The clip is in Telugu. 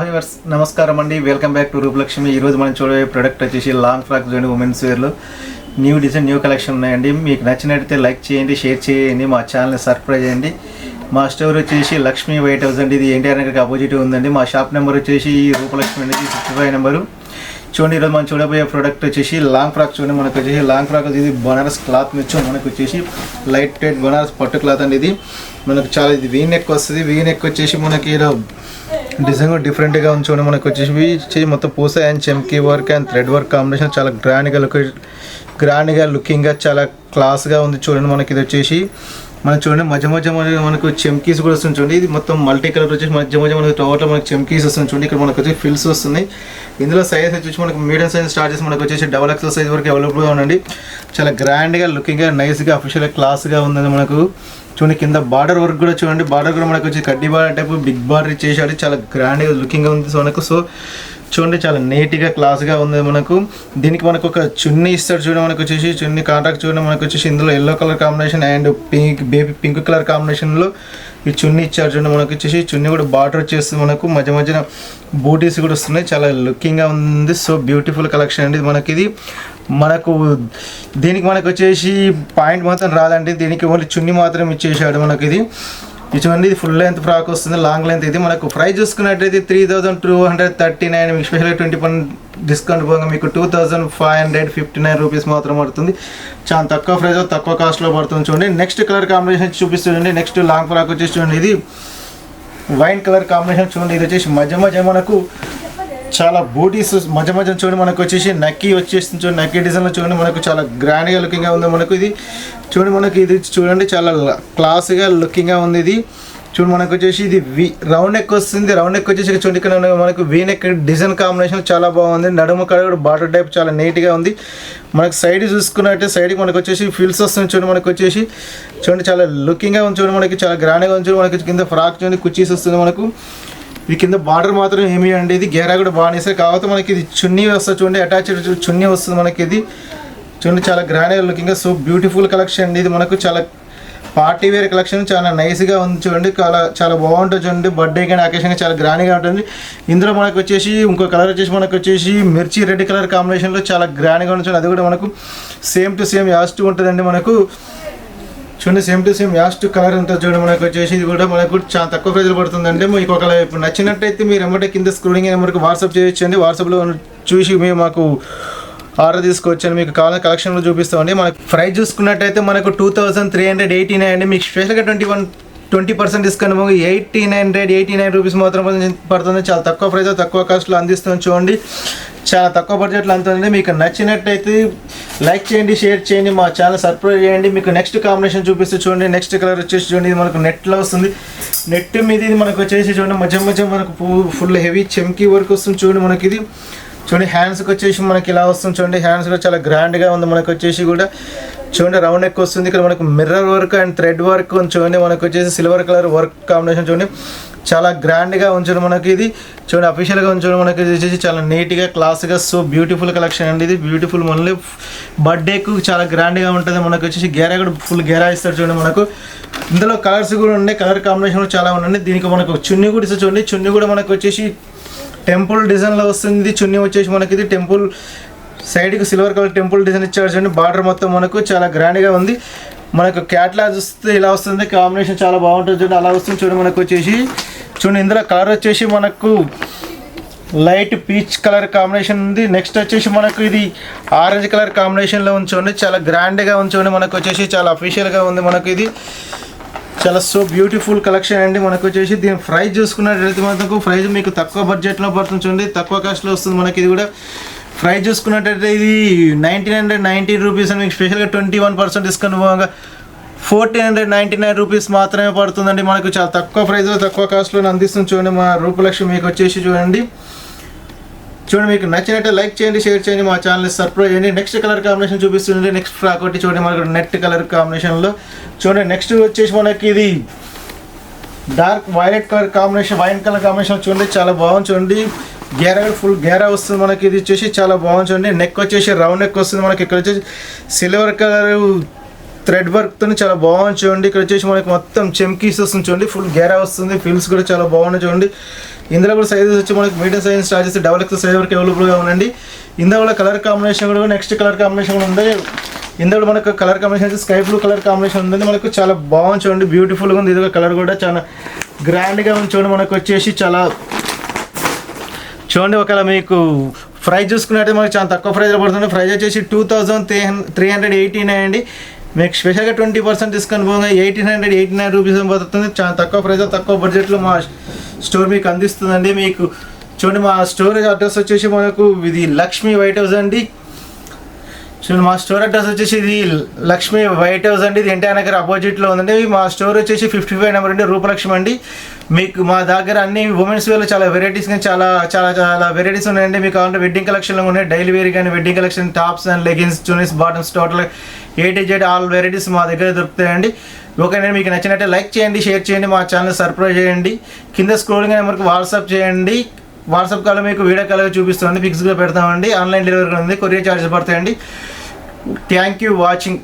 వ్యూవర్స్ నమస్కారం అండి, వెల్కమ్ బ్యాక్ టు రూపలక్ష్మి. ఈరోజు మనం చూడబోయే ప్రోడక్ట్ వచ్చేసి లాంగ్ ఫ్రాక్ చూడండి, ఉమెన్స్ వేర్లో న్యూ డిజైన్ న్యూ కలెక్షన్ ఉన్నాయండి. మీకు నచ్చినట్టయితే లైక్ చేయండి, షేర్ చేయండి, మా ఛానల్ని సబ్స్క్రైబ్ చేయండి. మా స్టోర్ వచ్చేసి లక్ష్మీ వైట్ హౌస్ అండి, ఇది ఎన్టీఆర్ నగర్కి అపోజిట్ ఉందండి. మా షాప్ నెంబర్ వచ్చేసి రూపలక్ష్మి అనేది 65 నెంబరు. చూడండి, ఈరోజు మనం చూడబోయే ప్రోడక్ట్ వచ్చేసి లాంగ్ ఫ్రాక్. చూడండి, మనకు వచ్చేసి లాంగ్ ఫ్రాక్ ఇది బనారస్ క్లాత్ మీద మనకు వచ్చేసి లైట్ వెయిట్ బనారస్ పట్టు క్లాత్ అండి. ఇది మనకు చాలా ఇది వీ నెక్ వస్తుంది. వీ నెక్ వచ్చేసి మనకి ఇలా డిజైన్ కూడా డిఫరెంట్గా ఉంది. చూడండి, మనకు వచ్చేసి మొత్తం పూస అండ్ చెమ్కీ work and thread work combination చాలా గ్రాండ్గా లుకింగ్గా చాలా క్లాస్గా ఉంది. చూడండి, మనకి ఇది వచ్చేసి చూడండి మధ్య మనకు చెమ్కీస్ కూడా వస్తుంది. చూడండి, ఇది మొత్తం మల్టీ కలర్ వచ్చేసి మధ్య మనకు టోటల్ మనకు చెమ్కీస్ వస్తుంది. చూడండి, ఇక్కడ మనకు వచ్చి ఫిల్స్ వస్తున్నాయి. ఇందులో సైజ్ వచ్చేసి మనకు మీడియం సైజ్ స్టార్ట్ చేసి మనకు వచ్చేసి XXL సైజ్ వరకు అవైలబుల్గా ఉండండి. చాలా గ్రాండ్గా లుకింగ్గా నైస్గా అఫీషియల్గా క్లాస్గా ఉందండి. మనకు చూడండి, కింద బార్డర్ వర్క్ కూడా చూడండి, బార్డర్ కూడా మనకు వచ్చి కడ్డీ బార్డర్ టైప్ బిగ్ బార్డర్ చేసాడు. చాలా గ్రాండ్గా లుకింగ్గా ఉంది మనకు. సో చూడండి, చాలా నీట్గా క్లాస్గా ఉంది మనకు. దీనికి మనకు ఒక చున్నీ ఇస్తాడు. చూడండి, మనకు వచ్చేసి చున్నీ కాంట్రాక్ట్ చూడండి, మనకు వచ్చేసి ఇందులో yellow colour combination and pink colour కాంబినేషన్లో ఈ చున్నీ ఇచ్చారు. చూడండి, మనకు వచ్చేసి చున్నీ కూడా బార్డర్ వచ్చేస్తుంది. మనకు మధ్యన బూటీస్ కూడా వస్తున్నాయి. చాలా లుకింగ్గా ఉంది. సో బ్యూటిఫుల్ కలెక్షన్ అండి. మనకు దీనికి మనకు వచ్చేసి పాయింట్ మాత్రం రాదండి. దీనికి ఓన్లీ చున్నీ మాత్రం ఇచ్చేసాడు మనకి. ఇది చూడండి, ఇది ఫుల్ లెంత్ ఫ్రాక్ వస్తుంది, లాంగ్ లెంత్. ఇది మనకు ప్రైస్ చూసుకున్నట్టయితే 3239. మీకు స్పెషల్గా 20% డిస్కౌంట్ పోగా మీకు 2559 రూపీస్ మాత్రం పడుతుంది. చాలా తక్కువ ప్రైస్, తక్కువ కాస్ట్లో పడుతుంది. చూడండి, నెక్స్ట్ కలర్ కాంబినేషన్ చూపిస్తుంది. నెక్స్ట్ లాంగ్ ఫ్రాక్ వచ్చేసి చూడండి, ఇది వైన్ కలర్ కాంబినేషన్. చూడండి, ఇది వచ్చేసి మధ్య మనకు చాలా బూటీస్ మధ్య చూడండి, మనకు వచ్చేసి నక్కీ వచ్చేస్తుంది. చూడండి, నక్కీ డిజైన్లో చూడండి, మనకు చాలా గ్రాండ్గా లుకింగ్గా ఉంది. మనకు ఇది చూడండి, మనకి ఇది చూడండి చాలా క్లాస్గా లుకింగ్గా ఉంది. ఇది చూడండి, మనకు వచ్చేసి ఇది రౌండ్ నెక్ వస్తుంది. రౌండ్ నెక్ వచ్చేసి చూడండి, ఇక్కడ మనకు వీ నెక్ డిజైన్ కాంబినేషన్ చాలా బాగుంది. నడుము కాడ కూడా బార్డర్ టైప్ చాలా నీట్గా ఉంది. మనకు సైడ్ చూసుకున్నట్టే సైడ్కి మనకు వచ్చేసి ఫిల్స్ వస్తుంది. చూడండి, మనకు వచ్చేసి చూడండి చాలా లుకింగ్గా ఉంది. చూడండి, మనకి చాలా గ్రాండ్గా ఉంది. చూడండి, మనకి కింద ఫ్రాక్ చూడండి కుచ్చీస్ వస్తుంది. మనకు ఈ కింద బార్డర్ మాత్రం ఏమి అండి, ఇది గేరా కూడా బాగా వేస్తారు. కాకపోతే మనకి ఇది చున్నీ వస్తుంది. చూడండి, అటాచ్డ్ చున్నీ వస్తుంది మనకి. ఇది చూడండి, చాలా గ్రాండ్గా లుకింగ్గా సో బ్యూటిఫుల్ కలెక్షన్ అండి. ఇది మనకు చాలా పార్టీ వేర్ కలెక్షన్, చాలా నైస్గా ఉంది. చూడండి, చాలా బాగుంటుంది. చూడండి, బర్త్డే కానీ అకేషన్గా చాలా గ్రాండ్గా ఉంటుంది. ఇందులో మనకు వచ్చేసి ఇంకో కలర్ వచ్చేసి మనకు వచ్చేసి మిర్చి రెడ్ కలర్ కాంబినేషన్లో చాలా గ్రాండ్గా ఉంటుంది. అది కూడా మనకు సేమ్ టు సేమ్ యాస్ట్ ఉంటుందండి. మనకు చూడండి, సేమ్ టు సేమ్ యాస్ట్ కలర్ ఉంటుంది. చూడండి, మనకు వచ్చేసి ఇది కూడా మనకు చాలా తక్కువ ప్రైజ్లో పడుతుందండి. మీకు ఒకవేళ ఇప్పుడు నచ్చినట్టయితే మీరు ఎమ్మటే కింద స్క్రోలింగ్ నెంబర్కి వాట్సాప్ చేయొచ్చండి. వాట్సాప్లో చూసి మేము మాకు ఆర్డర్ తీసుకోవచ్చండి. మీకు కావాలని కలెక్షన్లో చూపిస్తామండి. మనకు ప్రైస్ చూసుకున్నట్టయితే మనకు 2389 అండి. మీకు స్పెషల్గా 20% డిస్కౌంట్ 1889 రూపీస్ మాత్రం పడుతుంది. చాలా తక్కువ ప్రైస్, తక్కువ కాస్ట్లో అందిస్తుంది. చూడండి, చాలా తక్కువ బడ్జెట్లో అంతుంది. మీకు నచ్చినట్టయితే లైక్ చేయండి, షేర్ చేయండి, మా ఛానల్ సబ్స్క్రైబ్ చేయండి. మీకు నెక్స్ట్ కాంబినేషన్ చూపిస్తే చూడండి, నెక్స్ట్ కలర్ వచ్చేసి చూడండి, ఇది మనకు నెట్లో వస్తుంది. నెట్ మీద ఇది మనకు వచ్చేసి చూడండి మధ్య మనకు ఫుల్ హెవీ చెమ్కీ వర్క్ వస్తుంది. చూడండి, మనకి ఇది చూడండి హ్యాండ్స్కి వచ్చేసి మనకి ఇలా వస్తుంది. చూడండి, హ్యాండ్స్ కూడా చాలా గ్రాండ్గా ఉంది. మనకు వచ్చేసి కూడా చూడండి రౌండ్ నెక్ వస్తుంది. ఇక్కడ మనకు mirror work and thread work చూడండి, మనకు వచ్చేసి సిల్వర్ కలర్ వర్క్ కాంబినేషన్ చూడండి చాలా గ్రాండ్గా ఉంచండి. మనకి ఇది చూడండి అఫీషియల్గా ఉంచండి. మనకి వచ్చేసి చాలా నీట్గా క్లాస్గా సో బ్యూటిఫుల్ కలెక్షన్ అండి. ఇది బ్యూటిఫుల్ ఓన్లీ బర్త్డేకు చాలా గ్రాండ్గా ఉంటుంది. మనకు వచ్చేసి గేరా కూడా ఫుల్ గేరా ఇస్తారు. చూడండి, మనకు ఇందులో కలర్స్ కూడా ఉన్నాయి, కలర్ కాంబినేషన్ చాలా ఉన్నాయి. దీనికి మనకు చున్నీ కూడా ఇస్తారు. చూడండి, చున్నీ కూడా మనకు వచ్చేసి టెంపుల్ డిజైన్లో వస్తుంది. చున్నీ వచ్చేసి మనకి ఇది టెంపుల్ సైడ్కి సిల్వర్ కలర్ టెంపుల్ డిజైన్ ఇచ్చారు. చూడండి, బార్డర్ మొత్తం మనకు చాలా గ్రాండ్గా ఉంది. మనకు క్యాట్లాగ్ చూస్తే ఇలా వస్తుంది, కాంబినేషన్ చాలా బాగుంటుంది. చూడండి, అలా వస్తుంది. చూడండి, మనకు వచ్చేసి చూడండి ఇందులో కలర్ వచ్చేసి మనకు లైట్ పీచ్ కలర్ కాంబినేషన్ ఉంది. నెక్స్ట్ వచ్చేసి మనకు ఇది ఆరెంజ్ కలర్ కాంబినేషన్లో ఉంచండి, చాలా గ్రాండ్గా ఉంచండి. మనకు వచ్చేసి చాలా అఫీషియల్గా ఉంది. మనకు ఇది చాలా సో బ్యూటిఫుల్ కలెక్షన్ అండి. మనకు వచ్చేసి దీని ప్రైస్ చూసుకున్నట్లయితే మనకు ప్రైస్ మీకు తక్కువ బడ్జెట్లో పడుతుంది. చూడండి, తక్కువ కాస్ట్లో వస్తుంది. మనకి ఇది కూడా ప్రైస్ చూసుకున్నట్టయితే ఇది 1990 రూపీస్ అని మీకు స్పెషల్గా 21% డిస్కౌంట్ పోగా 1499 రూపీస్ మాత్రమే పడుతుందండి. మనకు చాలా తక్కువ ప్రైస్లో తక్కువ కాస్ట్లో అందిస్తుంది. చూడండి, మా రూపలక్ష్మి మీకు వచ్చేసి చూడండి మీకు నచ్చినట్టే లైక్ చేయండి, షేర్ చేయండి, మా ఛానల్ని సబ్స్క్రైబ్ చేయండి. నెక్స్ట్ కలర్ కాంబినేషన్ చూపిస్తుంది. నెక్స్ట్ ఫ్రాక్ ఒకటి చూడండి, మనకు నెట్ కలర్ కాంబినేషన్లో చూడండి. నెక్స్ట్ వచ్చేసి మనకి ఇది dark violet colour combination, wine colour combination చూడండి, చాలా బాగుంది. చూడండి, గేరా ఫుల్ గేరా వస్తుంది. మనకి ఇది వచ్చేసి చాలా బాగుంది. చూడండి, నెక్ వచ్చేసి రౌండ్ నెక్ వస్తుంది. మనకి ఇక్కడ వచ్చేసి సిల్వర్ కలర్ థ్రెడ్ వర్క్తో చాలా బాగుంది. చూడండి, ఇక్కడ వచ్చేసి మనకి మొత్తం చెమ్కీస్ వస్తుంది. చూడండి, ఫుల్ గేరా వస్తుంది. ఫిల్స్ కూడా చాలా బాగున్నాయి. చూడండి, ఇందులో కూడా సైజెస్ వచ్చి మనకి మీడియం సైజ్ స్టార్ట్ చేసి XXL సైజ్ వరకు అవైలబుల్గా ఉందండి. ఇందులో కూడా కలర్ కాంబినేషన్ కూడా నెక్స్ట్ కలర్ కాంబినేషన్ కూడా ఉంది. ఇందులో మనకు కలర్ కాంబినేషన్ అయితే స్కై బ్లూ కలర్ కాంబినేషన్ ఉంది. మనకు చాలా బాగుంది చూడండి, బ్యూటిఫుల్గా ఉంది. ఇది కలర్ కూడా చాలా గ్రాండ్గా ఉంది చూడండి. మనకు వచ్చేసి చాలా చూడండి, ఒకవేళ మీకు ప్రైస్ చూసుకున్నట్టు మనకు చాలా తక్కువ ప్రైస్లో పడుతుంది. ప్రైస్ వచ్చేసి 2389 అండి. మీకు స్పెషల్గా 20% డిస్కౌంట్ పోగా 1889 రూపీస్ పడుతుంది. చాలా తక్కువ ప్రైస్లో తక్కువ బడ్జెట్లో మా స్టోర్ మీకు అందిస్తుందండి. మీకు చూడండి, మా స్టోర్ అడ్రస్ వచ్చేసి మనకు ఇది లక్ష్మీ వైట్ హౌస్ అండి. చూడండి, మా స్టోర్ అడ్రస్ వచ్చేసి ఇది లక్ష్మీ వైట్ హౌస్ అండి. ఇది ఎన్టీఆర్ నగర్ అపోజిట్లో ఉందండి. మా స్టోర్ వచ్చేసి 55 నెంబర్ అండి, రూపలక్ష్మి అండి. మీకు మా దగ్గర అన్ని ఉమెన్స్ వేర్లో చాలా వెరైటీస్ కానీ చాలా చాలా చాలా వెరైటీస్ ఉన్నాయండి. మీకు కావాలంటే వెడ్డింగ్ కలెక్షన్లో ఉన్నాయి, డైలీ వేర్ కానీ wedding collection, tops and leggings, చునీస్, bottoms, total A to Z all varieties మా దగ్గర దొరుకుతాయండి. ఓకేనా, మీకు నచ్చినట్టే లైక్ చేయండి, షేర్ చేయండి, మా ఛానల్ సబ్స్క్రైబ్ చేయండి. కింద స్క్రోలింగ్ నెంబర్కి వాట్సాప్ చేయండి. వాట్సాప్ కాల్లో మీకు వీడియో కాల్గా చూపిస్తుంది, ఫిక్స్గా పెడతామండి. ఆన్లైన్ డెలివరీ ఉంది, కొరియర్ చార్జెస్ పడతాయండి. Thank you watching.